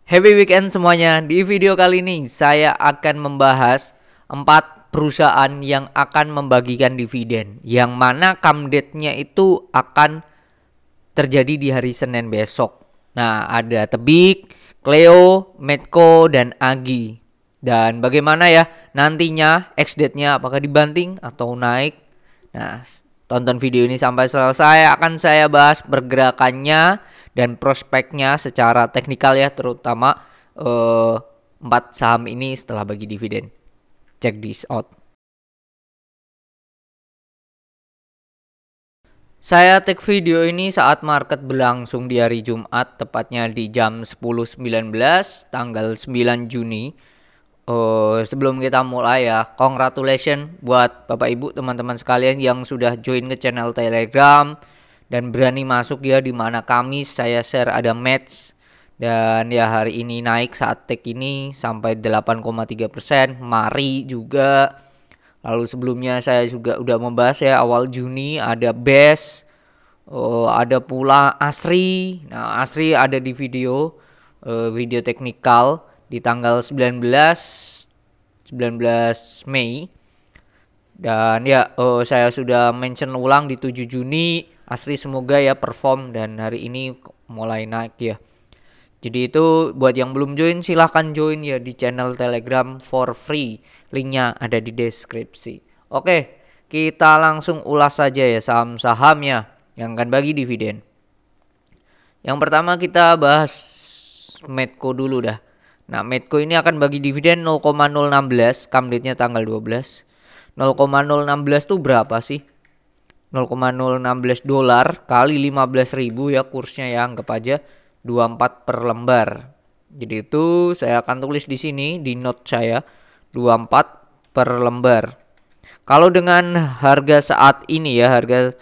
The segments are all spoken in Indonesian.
Happy weekend semuanya. Di video kali ini saya akan membahas 4 perusahaan yang akan membagikan dividen, yang mana come date-nya itu akan terjadi di hari Senin besok. Nah, ada Tebik, Cleo, Medco, dan Agi. Dan bagaimana ya nantinya ex date-nya, apakah dibanting atau naik? Nah, tonton video ini sampai selesai, akan saya bahas pergerakannya dan prospeknya secara teknikal ya, terutama 4 saham ini setelah bagi dividen. Check this out. Saya take video ini saat market berlangsung di hari Jumat, tepatnya di jam 10.19 tanggal 9 Juni. Sebelum kita mulai ya, congratulations buat Bapak Ibu teman-teman sekalian yang sudah join ke channel Telegram dan berani masuk ya, dimana Kamis saya share ada match dan ya hari ini naik saat take ini sampai 8,3%. Mari juga. Lalu sebelumnya saya juga udah membahas ya, awal Juni ada BES, ada pula Asri. Nah, Asri ada di video teknikal di tanggal 19 Mei. Dan ya saya sudah mention ulang di 7 Juni Asri semoga ya perform dan hari ini mulai naik ya. Jadi itu buat yang belum join silahkan join ya di channel Telegram for free. Linknya ada di deskripsi. Oke, kita langsung ulas saja ya saham-sahamnya yang akan bagi dividen. Yang pertama kita bahas Medco dulu dah. Nah, Medco ini akan bagi dividen 0,016, come date-nya tanggal 12. 0,016 tuh berapa sih? 0,016 dolar kali 15.000 ya kursnya ya, anggap aja 24 per lembar. Jadi itu saya akan tulis di sini di note saya 24 per lembar. Kalau dengan harga saat ini ya, harga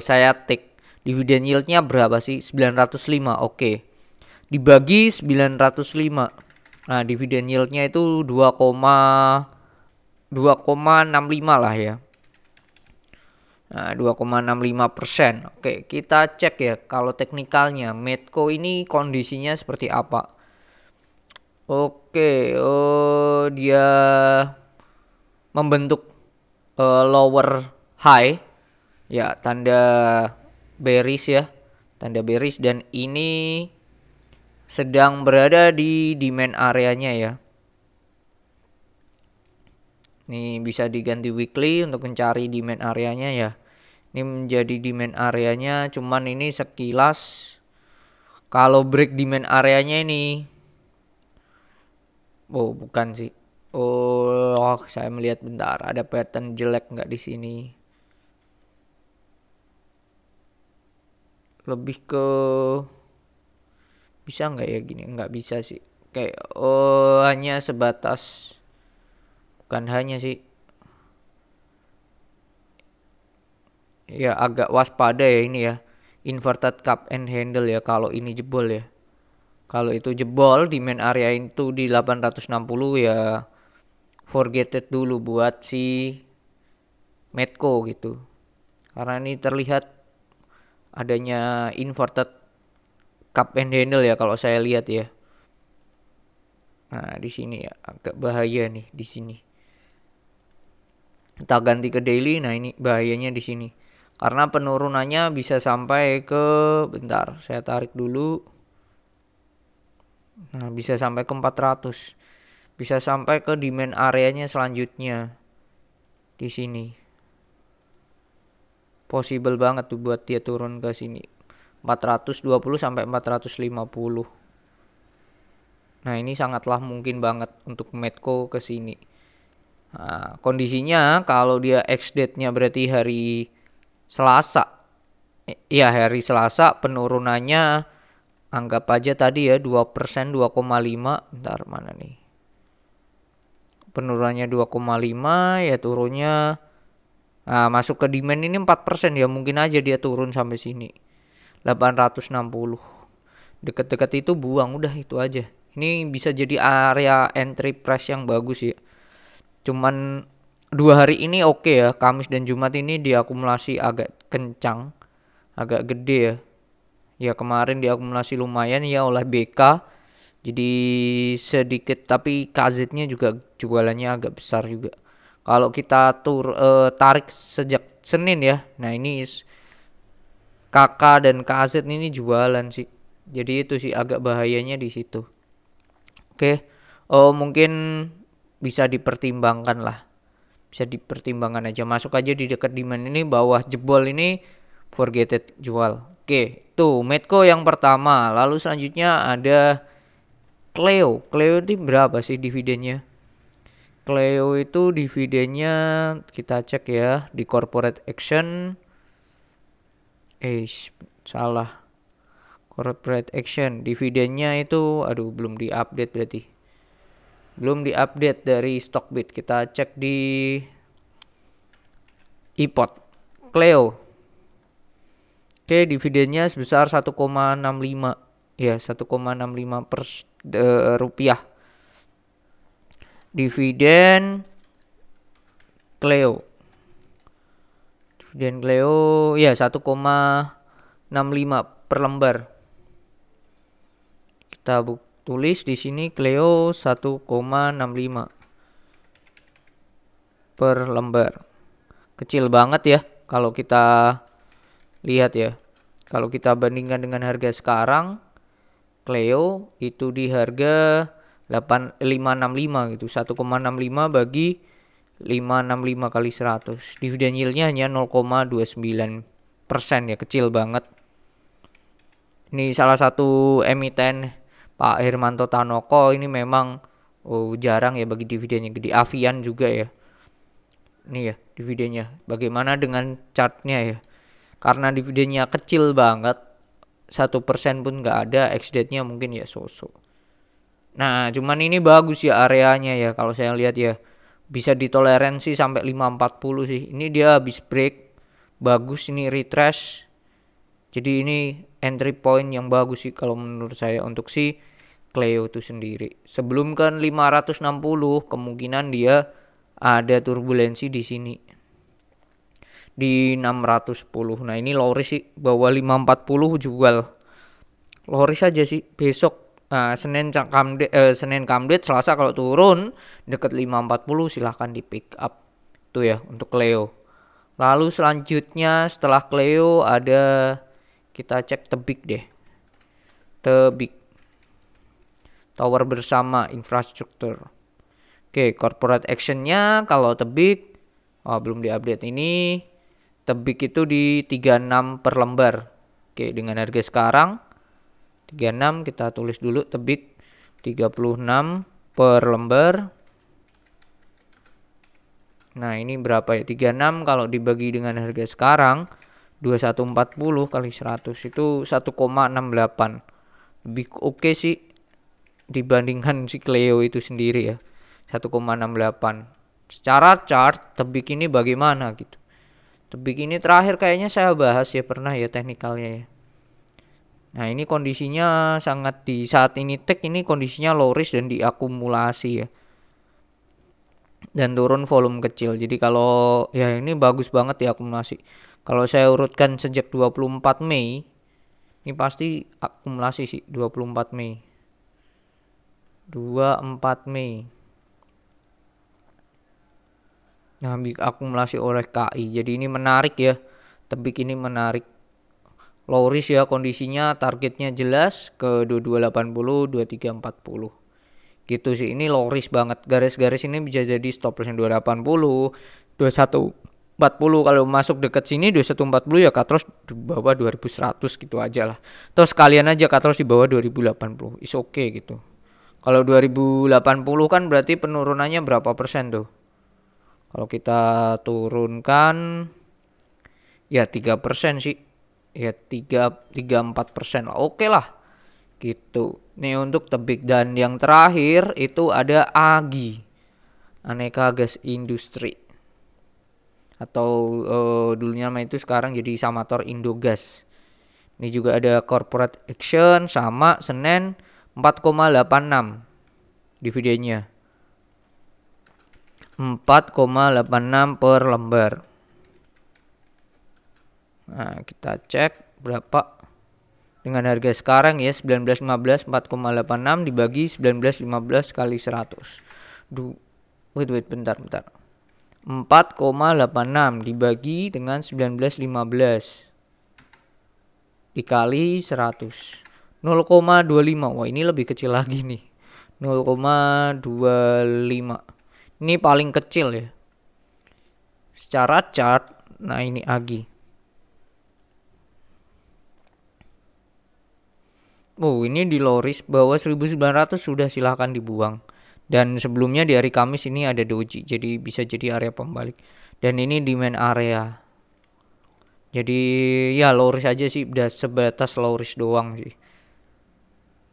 saya take dividen yieldnya berapa sih? 905. Oke. Dibagi 905. Nah, dividen yieldnya itu 2,65 lah ya. Nah, 2,65%. Oke, kita cek ya kalau teknikalnya Medco ini kondisinya seperti apa. Oke, dia membentuk lower high ya, tanda bearish ya, tanda bearish, dan ini sedang berada di demand areanya ya. Ini bisa diganti weekly untuk mencari demand areanya ya. Ini menjadi demand areanya, cuman ini sekilas kalau break demand areanya ini, oh bukan sih, saya melihat bentar ada pattern jelek nggak di sini, lebih ke bisa nggak ya gini, nggak bisa sih, kayak hanya sebatas, bukan hanya sih ya, agak waspada ya ini ya, inverted cup and handle ya kalau ini jebol ya. Kalau itu jebol demand area itu di 860 ya, forget it dulu buat si Medco gitu. Karena ini terlihat adanya inverted cup and handle ya kalau saya lihat ya. Nah, di sini ya agak bahaya nih di sini. Kita ganti ke daily. Nah, ini bahayanya di sini. Karena penurunannya bisa sampai ke, bentar, saya tarik dulu. Nah, bisa sampai ke 400. Bisa sampai ke demand areanya selanjutnya. Di sini. Possible banget tuh buat dia turun ke sini. 420 sampai 450. Nah, ini sangatlah mungkin banget untuk Medco ke sini. Nah, kondisinya kalau dia ex date-nya berarti hari Selasa. Ya, hari Selasa penurunannya anggap aja tadi ya 2%, 2,5. Bentar, mana nih? Penurunannya 2,5 ya, turunnya masuk ke demand ini 4% ya, mungkin aja dia turun sampai sini. 860. Deket-deket itu buang, udah itu aja. Ini bisa jadi area entry price yang bagus ya. Cuman 2 hari ini oke ya, Kamis dan Jumat ini diakumulasi agak kencang, agak gede ya. Ya kemarin diakumulasi lumayan ya oleh BK. Jadi sedikit, tapi KZ-nya juga jualannya agak besar juga. Kalau kita tarik sejak Senin ya. Nah, ini KK dan KZ ini jualan sih. Jadi itu sih agak bahayanya di situ. Oke. Oh, mungkin bisa dipertimbangkan lah. Bisa dipertimbangkan aja. Masuk aja di dekat demand ini, bawah jebol ini forget it, jual. Oke, tuh Medco yang pertama. Lalu selanjutnya ada Cleo. Cleo ini berapa sih dividennya? Cleo itu dividennya kita cek ya di corporate action. Salah. Corporate action dividennya itu aduh belum diupdate berarti. Belum diupdate dari Stockbit. Kita cek di iPod. Cleo. Oke, dividennya sebesar 1,65. Ya, 1,65 rupiah. Dividen Cleo. Dividen Cleo ya 1,65 per lembar. Kita tulis di sini Cleo 1,65 per lembar. Kecil banget ya kalau kita lihat ya. Kalau kita bandingkan dengan harga sekarang, Cleo itu di harga 565 gitu. 1,65 bagi 565 kali 100. Dividen yieldnya hanya 0,29% ya, kecil banget. Ini salah satu emiten Pak Hermanto Tanoko, ini memang jarang ya bagi dividen yang gede. Avian juga ya. Ini ya dividennya. Bagaimana dengan chartnya ya? Karena dividennya kecil banget, 1% pun nggak ada, ex-date-nya mungkin ya sosok. Nah, cuman ini bagus ya areanya ya, kalau saya lihat ya. Bisa ditoleransi sampai 540 sih. Ini dia habis break. Bagus ini retrace. Jadi ini entry point yang bagus sih kalau menurut saya untuk si Cleo itu sendiri. Sebelum kan 560 kemungkinan dia ada turbulensi di sini. Di 610. Nah, ini low risk sih, bawah 540 jual. Low risk aja sih. Besok Senin Kamdet, Selasa kalau turun dekat 540 silahkan di pick up. Itu ya untuk Cleo. Lalu selanjutnya setelah Cleo ada, kita cek Tebik deh. Tebik. Tower Bersama Infrastruktur. Oke, corporate actionnya kalau Tebik belum diupdate ini. Tebik itu di 36 per lembar. Oke, dengan harga sekarang 36, kita tulis dulu Tebik 36 per lembar. Nah, ini berapa ya? 36 kalau dibagi dengan harga sekarang 2140 kali 100 itu 1,68. Lebih oke sih dibandingkan si Cleo itu sendiri ya. 1,68. Secara chart Tebik ini bagaimana gitu. Tebik ini terakhir kayaknya saya bahas ya, pernah ya teknikalnya ya. Nah, ini kondisinya sangat di saat ini ini kondisinya low risk dan diakumulasi ya. Dan turun volume kecil. Jadi kalau ya ini bagus banget diakumulasi. Kalau saya urutkan sejak 24 Mei, ini pasti akumulasi sih 24 Mei. 24 Mei. Nah, akumulasi oleh KI. Jadi ini menarik ya. Tebik ini menarik. Low risk ya kondisinya, targetnya jelas ke 2280, 2340. Gitu sih. Ini low risk banget. Garis-garis ini bisa jadi stop loss 280, 2140. Kalau masuk dekat sini 2140 ya cut loss di bawah 2100 gitu aja lah. Terus sekalian aja cut loss di bawah 2080. Is okay gitu. Kalau 2080 kan berarti penurunannya berapa persen tuh? Kalau kita turunkan ya 3% sih. Ya 3-4% lah. Oke lah. Gitu. Nih untuk Tebik. Dan yang terakhir itu ada AGI. Aneka Gas Industri. Atau dulunya nama itu sekarang jadi Samator Indogas. Ini juga ada corporate action sama Senin 4,86 dividennya. 4,86 per lembar. Nah, kita cek berapa. dengan harga sekarang ya 19.15 4,86 dibagi 19.15 kali 100. Wait bentar. 4,86 dibagi dengan 19.15 dikali 100. 0,25. Wah, ini lebih kecil lagi nih. 0,25. Ini paling kecil ya. Secara chart, nah ini AGI. Oh, ini di low risk bawah 1900 sudah silahkan dibuang. Dan sebelumnya di hari Kamis ini ada doji, jadi bisa jadi area pembalik. Dan ini demand area. Jadi ya low risk aja sih, udah sebatas low risk doang sih.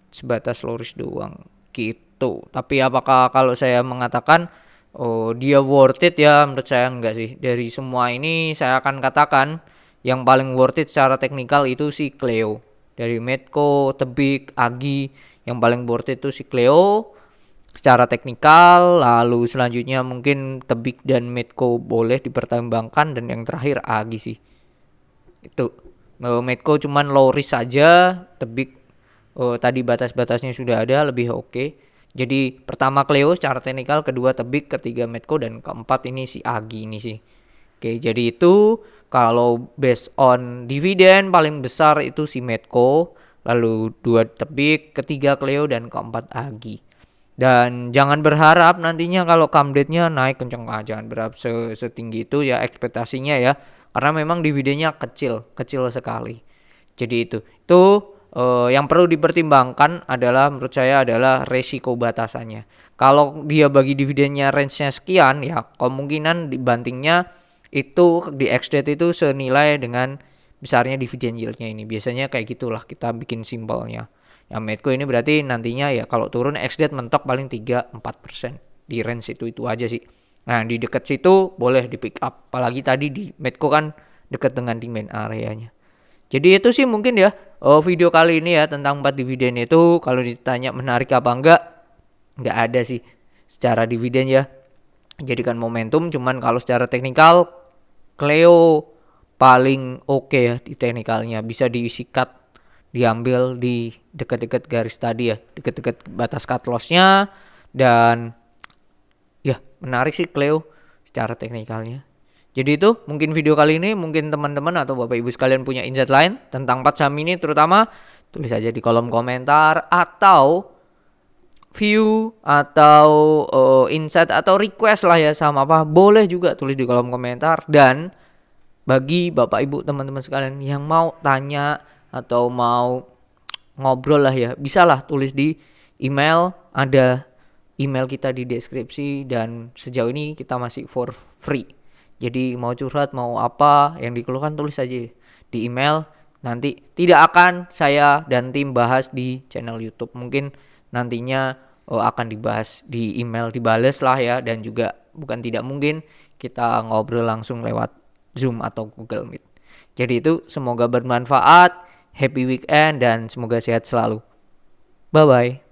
Sebatas low risk doang gitu. Tapi apakah kalau saya mengatakan oh dia worth it, ya menurut saya enggak sih. Dari semua ini saya akan katakan yang paling worth it secara teknikal itu si Cleo. Dari Medco, Tebik, Agi, yang paling worth it itu si Cleo secara teknikal. Lalu selanjutnya mungkin Tebik dan Medco boleh dipertimbangkan, dan yang terakhir Agi sih. Itu Medco cuman low risk saja, Tebik tadi batas-batasnya sudah ada, lebih oke. Jadi pertama Cleo secara teknikal, kedua Tebik, ketiga Medco, dan keempat ini si Agi ini sih. Oke, jadi itu kalau based on dividen paling besar itu si Medco, lalu dua Tebik, ketiga Cleo, dan keempat Agi. Dan jangan berharap nantinya kalau come date-nya naik kenceng, jangan berharap setinggi itu ya ekspektasinya ya, karena memang dividennya kecil sekali. Jadi itu yang perlu dipertimbangkan adalah menurut saya adalah resiko batasannya. Kalau dia bagi dividennya range-nya sekian, ya kemungkinan dibantingnya itu di X-date itu senilai dengan besarnya dividen yield-nya ini. Biasanya kayak gitulah kita bikin simpelnya. Yang Medco ini berarti nantinya ya kalau turun X-date mentok paling 3-4%. Di range itu aja sih. Nah, di dekat situ boleh di pick up. Apalagi tadi di Medco kan dekat dengan demand areanya. Jadi itu sih mungkin ya video kali ini ya tentang 4 dividen itu. Kalau ditanya menarik apa enggak ada sih secara dividen ya. Jadikan momentum, cuman kalau secara teknikal Cleo paling oke ya di teknikalnya, bisa disikat, diambil di dekat-dekat garis tadi ya, dekat-dekat batas cut loss-nya, dan ya menarik sih Cleo secara teknikalnya. Jadi itu mungkin video kali ini, mungkin teman-teman atau Bapak Ibu sekalian punya insight lain tentang 4 saham ini terutama, tulis aja di kolom komentar, atau view atau insight atau request lah ya saham apa, boleh juga tulis di kolom komentar. Dan bagi Bapak Ibu teman-teman sekalian yang mau tanya atau mau ngobrol lah ya, bisalah tulis di email, ada email kita di deskripsi, dan sejauh ini kita masih for free. Jadi mau curhat, mau apa yang dikeluhkan, tulis aja di email. Nanti tidak akan saya dan tim bahas di channel YouTube. Mungkin nantinya akan dibahas di email, dibales lah ya. Dan juga bukan tidak mungkin kita ngobrol langsung lewat Zoom atau Google Meet. Jadi itu semoga bermanfaat. Happy weekend dan semoga sehat selalu. Bye bye.